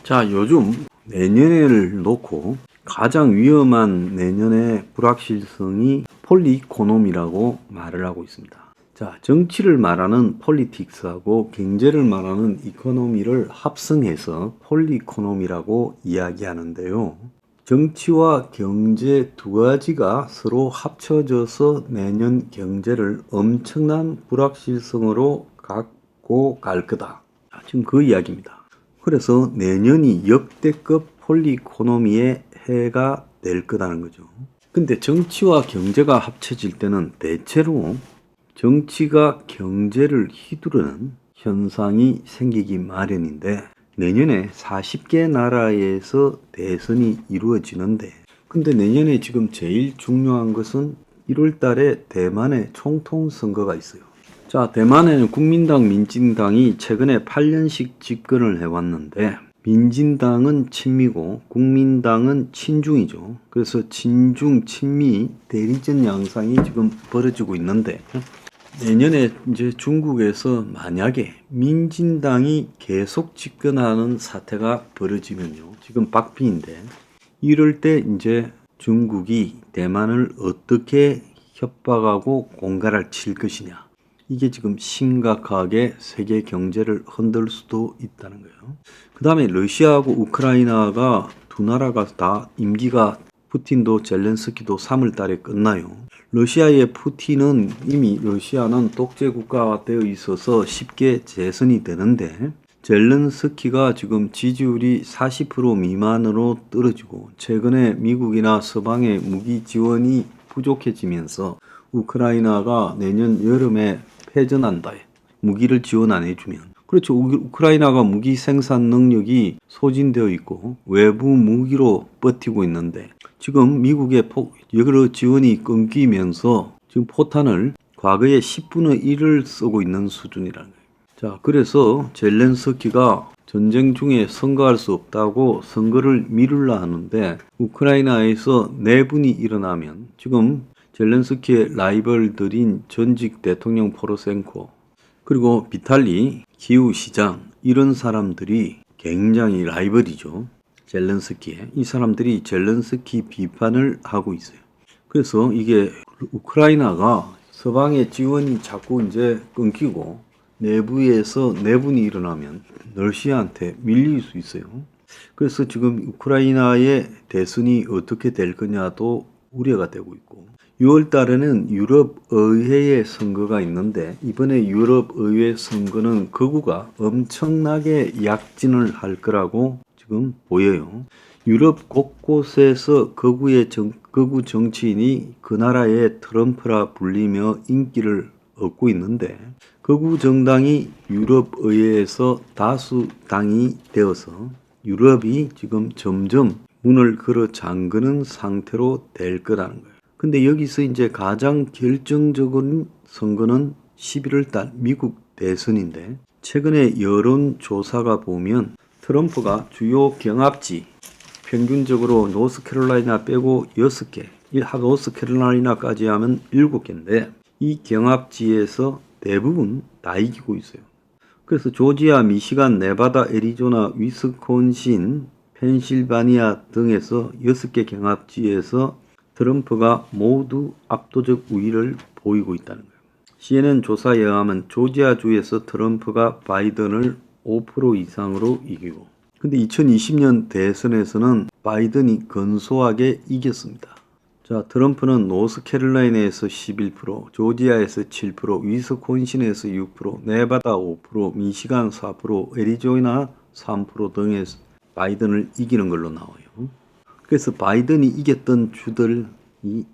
자, 요즘 내년을 놓고 가장 위험한 내년의 불확실성이 폴리이코노미라고 말을 하고 있습니다. 자, 정치를 말하는 폴리틱스하고 경제를 말하는 이코노미를 합성해서 폴리이코노미라고 이야기하는데요. 정치와 경제 두 가지가 서로 합쳐져서 내년 경제를 엄청난 불확실성으로 갖고 갈 거다. 지금 그 이야기입니다. 그래서 내년이 역대급 폴리이코노미의 해가 될 거라는 거죠. 근데 정치와 경제가 합쳐질 때는 대체로 정치가 경제를 휘두르는 현상이 생기기 마련인데 내년에 40개 나라에서 대선이 이루어지는데 근데 내년에 지금 제일 중요한 것은 1월 달에 대만의 총통 선거가 있어요. 자, 대만에는 국민당, 민진당이 최근에 8년씩 집권을 해왔는데 민진당은 친미고 국민당은 친중이죠. 그래서 친중, 친미 대리전 양상이 지금 벌어지고 있는데 내년에 이제 중국에서 만약에 민진당이 계속 집권하는 사태가 벌어지면요. 지금 박빙인데 이럴 때 이제 중국이 대만을 어떻게 협박하고 공갈을 칠 것이냐. 이게 지금 심각하게 세계 경제를 흔들 수도 있다는 거예요. 그 다음에 러시아하고 우크라이나가 두 나라가 다 임기가 푸틴도 젤렌스키도 3월 달에 끝나요. 러시아의 푸틴은 이미 러시아는 독재 국가가 되어 있어서 쉽게 재선이 되는데 젤렌스키가 지금 지지율이 40% 미만으로 떨어지고 최근에 미국이나 서방의 무기 지원이 부족해지면서 우크라이나가 내년 여름에 패전한다. 무기를 지원 안 해주면. 그렇죠. 우크라이나가 무기 생산 능력이 소진되어 있고 외부 무기로 버티고 있는데 지금 미국의 여러 지원이 끊기면서 지금 포탄을 과거에 10분의 1을 쓰고 있는 수준이라는 거예요. 자, 그래서 젤렌스키가 전쟁 중에 선거할 수 없다고 선거를 미루려 하는데 우크라이나에서 내분이 일어나면 지금 젤렌스키의 라이벌들인 전직 대통령 포로셴코 그리고 비탈리 기후 시장 이런 사람들이 굉장히 라이벌이죠. 젤렌스키에 이 사람들이 젤렌스키 비판을 하고 있어요. 그래서 이게 우크라이나가 서방의 지원이 자꾸 이제 끊기고 내부에서 내분이 일어나면 러시아한테 밀릴 수 있어요. 그래서 지금 우크라이나의 대선이 어떻게 될 거냐도 우려가 되고 있고 6월 달에는 유럽 의회의 선거가 있는데 이번에 유럽 의회 선거는 극우가 엄청나게 약진을 할 거라고 지금 보여요. 유럽 곳곳에서 극우 정치인이 그 나라의 트럼프라 불리며 인기를 얻고 있는데 극우 정당이 유럽 의회에서 다수당이 되어서 유럽이 지금 점점 문을 걸어 잠그는 상태로 될 거라는 거예요. 근데 여기서 이제 가장 결정적인 선거는 11월 달 미국 대선인데 최근에 여론조사가 보면 트럼프가 주요 경합지 평균적으로 노스캐롤라이나 빼고 6개, 노스캐롤라이나까지 하면 7개인데 이 경합지에서 대부분 다 이기고 있어요. 그래서 조지아, 미시간, 네바다, 애리조나, 위스콘신, 펜실바니아 등에서 6개 경합지에서 트럼프가 모두 압도적 우위를 보이고 있다는 거예요. CNN 조사에 의하면 조지아주에서 트럼프가 바이든을 5% 이상으로 이기고 근데 2020년 대선에서는 바이든이 근소하게 이겼습니다. 자, 트럼프는 노스캐롤라이나에서 11%, 조지아에서 7%, 위스콘신에서 6%, 네바다 5%, 미시간 4%, 애리조나 3% 등에서 바이든을 이기는 걸로 나와요. 그래서 바이든이 이겼던 주들이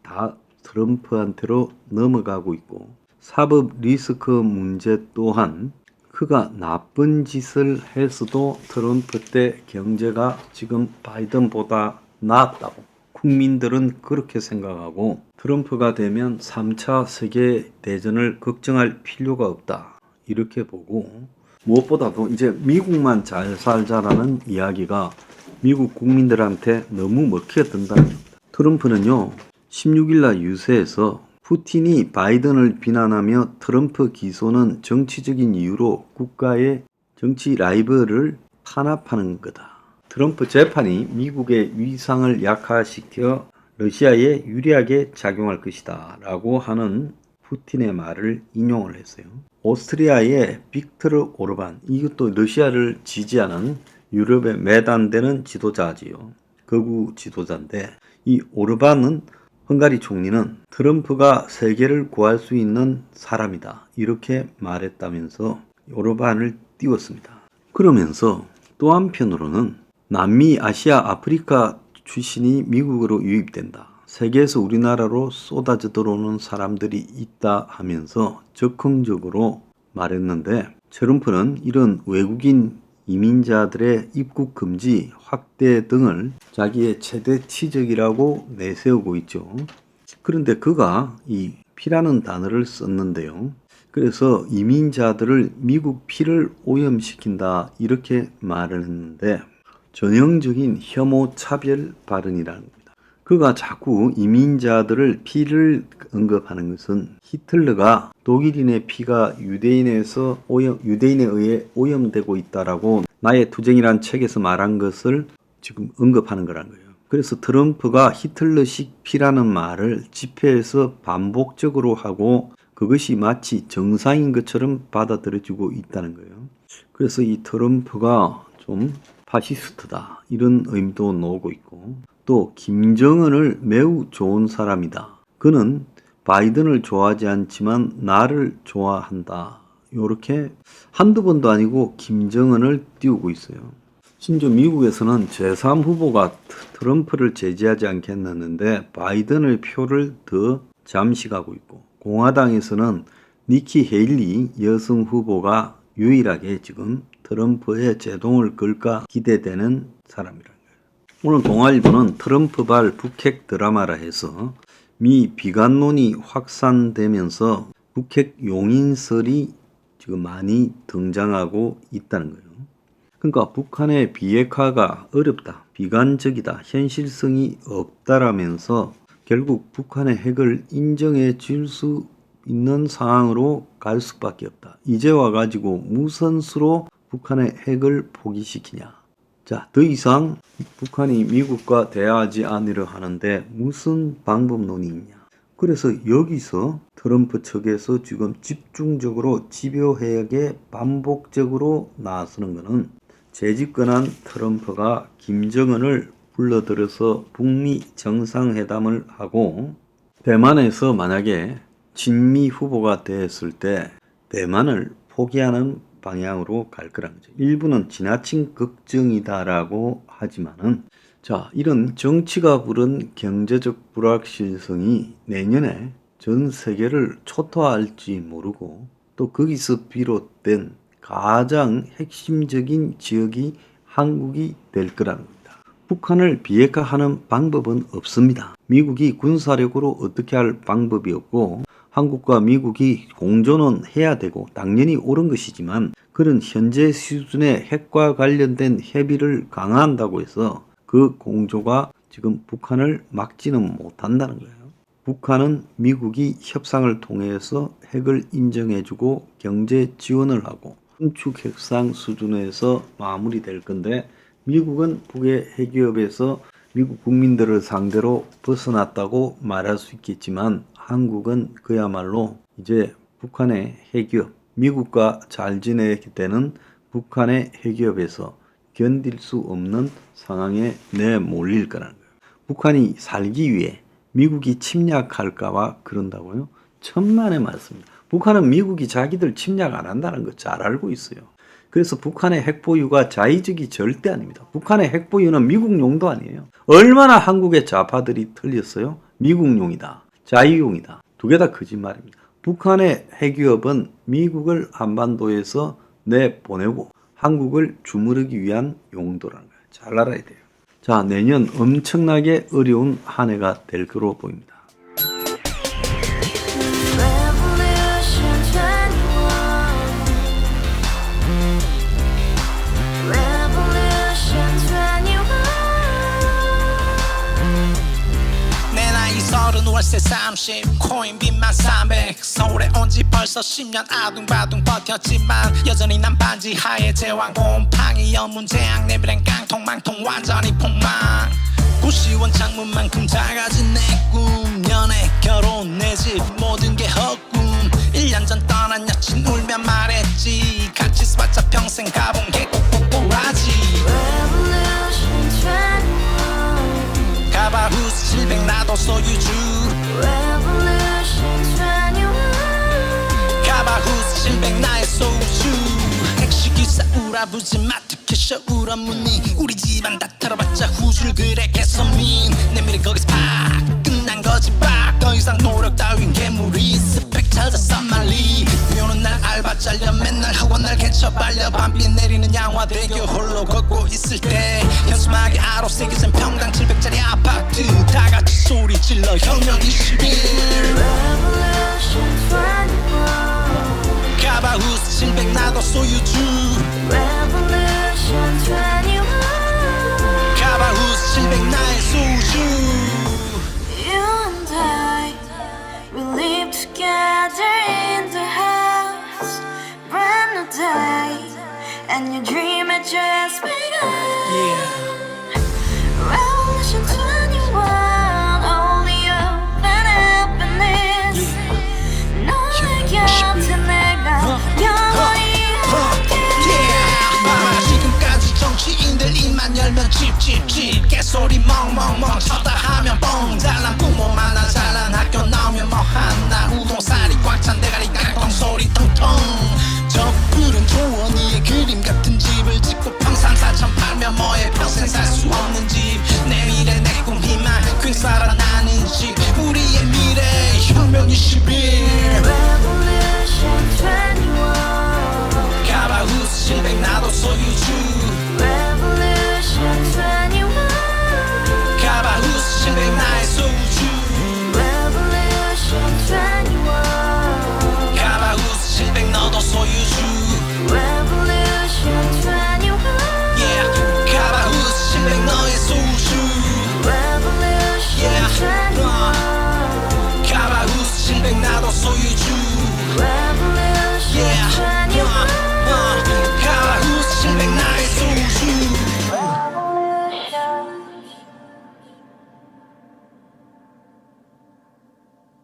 다 트럼프한테로 넘어가고 있고 사법 리스크 문제 또한 그가 나쁜 짓을 했어도 트럼프 때 경제가 지금 바이든보다 나았다고 국민들은 그렇게 생각하고 트럼프가 되면 3차 세계대전을 걱정할 필요가 없다 이렇게 보고 무엇보다도 이제 미국만 잘 살자라는 이야기가 미국 국민들한테 너무 먹혀든다는 겁니다. 트럼프는요 16일날 유세에서 푸틴이 바이든을 비난하며 트럼프 기소는 정치적인 이유로 국가의 정치 라이벌을 탄압하는 거다. 트럼프 재판이 미국의 위상을 약화시켜 러시아에 유리하게 작용할 것이다 라고 하는 푸틴의 말을 인용을 했어요. 오스트리아의 빅토르 오르반, 이것도 러시아를 지지하는 유럽의 매단되는 지도자지요. 극우 지도자인데, 이 오르반은 헝가리 총리는 트럼프가 세계를 구할 수 있는 사람이다 이렇게 말했다면서 오르반을 띄웠습니다. 그러면서 또 한편으로는 남미, 아시아, 아프리카 출신이 미국으로 유입된다. 세계에서 우리나라로 쏟아져 들어오는 사람들이 있다 하면서 적극적으로 말했는데, 트럼프는 이런 외국인 이민자들의 입국 금지, 확대 등을 자기의 최대 치적이라고 내세우고 있죠. 그런데 그가 이 피라는 단어를 썼는데요. 그래서 이민자들을 미국 피를 오염시킨다 이렇게 말을 했는데, 전형적인 혐오 차별 발언이라는 겁니다. 그가 자꾸 이민자들을 피를 언급하는 것은 히틀러가 독일인의 피가 유대인에 의해 오염되고 있다라고 나의 투쟁이란 책에서 말한 것을 지금 언급하는 거란 거예요. 그래서 트럼프가 히틀러식 피라는 말을 집회에서 반복적으로 하고 그것이 마치 정상인 것처럼 받아들여지고 있다는 거예요. 그래서 이 트럼프가 좀 파시스트다 이런 의미도 나오고 있고, 또 김정은을 매우 좋은 사람이다. 그는 바이든을 좋아하지 않지만 나를 좋아한다. 이렇게 한두 번도 아니고 김정은을 띄우고 있어요. 심지어 미국에서는 제3 후보가 트럼프를 제지하지 않겠는데 바이든의 표를 더 잠식하고 있고, 공화당에서는 니키 헤일리 여성 후보가 유일하게 지금 트럼프의 제동을 걸까 기대되는 사람이라는 거예요. 오늘 동아일보는 트럼프발 북핵 드라마라 해서 미 비관론이 확산되면서 북핵 용인설이 지금 많이 등장하고 있다는 거예요. 그러니까 북한의 비핵화가 어렵다, 비관적이다, 현실성이 없다라면서 결국 북한의 핵을 인정해 줄 수 있는 상황으로 갈 수밖에 없다. 이제 와가지고 무슨 수로 북한의 핵을 포기시키냐. 자, 더 이상 북한이 미국과 대화하지 않으려 하는데 무슨 방법론이 있냐. 그래서 여기서 트럼프 측에서 지금 집중적으로 집요하게 반복적으로 나서는 것은 재집권한 트럼프가 김정은을 불러들여서 북미 정상회담을 하고, 대만에서 만약에 친미 후보가 됐을 때 대만을 포기하는 방향으로 갈 거라는 거죠. 일부는 지나친 걱정이다라고 하지만은, 자, 이런 정치가 부른 경제적 불확실성이 내년에 전 세계를 초토화할지 모르고, 또 거기서 비롯된 가장 핵심적인 지역이 한국이 될 거라는 겁니다. 북한을 비핵화하는 방법은 없습니다. 미국이 군사력으로 어떻게 할 방법이 없고, 한국과 미국이 공존은 해야 되고 당연히 옳은 것이지만, 그런 현재 수준의 핵과 관련된 협의를 강화한다고 해서 그 공조가 지금 북한을 막지는 못한다는 거예요. 북한은 미국이 협상을 통해서 핵을 인정해주고 경제 지원을 하고 군축 협상 수준에서 마무리될 건데, 미국은 북의 핵위협에서 미국 국민들을 상대로 벗어났다고 말할 수 있겠지만, 한국은 그야말로 이제 북한의 핵위협, 미국과 잘 지내게 되는 북한의 핵위협에서 견딜 수 없는 상황에 내몰릴 거라는 거예요. 북한이 살기 위해 미국이 침략할까봐 그런다고요? 천만의 말씀입니다. 북한은 미국이 자기들 침략 안 한다는 거 잘 알고 있어요. 그래서 북한의 핵보유가 자의적이 절대 아닙니다. 북한의 핵보유는 미국용도 아니에요. 얼마나 한국의 좌파들이 틀렸어요? 미국용이다, 자유용이다. 두 개 다 거짓말입니다. 북한의 핵위협은 미국을 한반도에서 내보내고 한국을 주무르기 위한 용도라는 거예요. 잘 알아야 돼요. 자, 내년 엄청나게 어려운 한 해가 될 거로 보입니다. 30월세 30 코인빚만 300 서울에 온 지 벌써 10년 아둥바둥 버텼지만 여전히 난 반지 하에 제왕 곰팡이 연문제약 내비랑 깡통망통 완전히 폭망 90원 창문만큼 작아진 내 꿈 연애 결혼 내 집 모든 게 헛꿈 1년 전 떠난 여친 울며 말했지 같이 써봤자 평생 가본 게 꼭꼭꼭라지 Revolution 21 가바후스 700 나도 소유주 Revolution 21 가바후스 700 나의 소주 택시기사 우라부지 마트 캐셔 울어무니 우리 집안 다 털어봤자 후줄 그래 개선민 내 미래 거기서 팍 끝난 거지 팍더 이상 노력 따윈 개무리 스펙 찾아 싼말리 비오는 날 알바 잘려 맨날 학원 날 개쳐 빨려 밤비 내리는 양화대교 홀로 걷고 있을 때 현수막에 아로 새겨진 평당 700짜리 아파트 다같이 소리 질러 혁명 21 Revolution 21 가바후스 700 나도 소유주 Revolution 21 가바후스 700 나의 소주 You and I, we live together in the house. Brand new day, and your dream had just begun.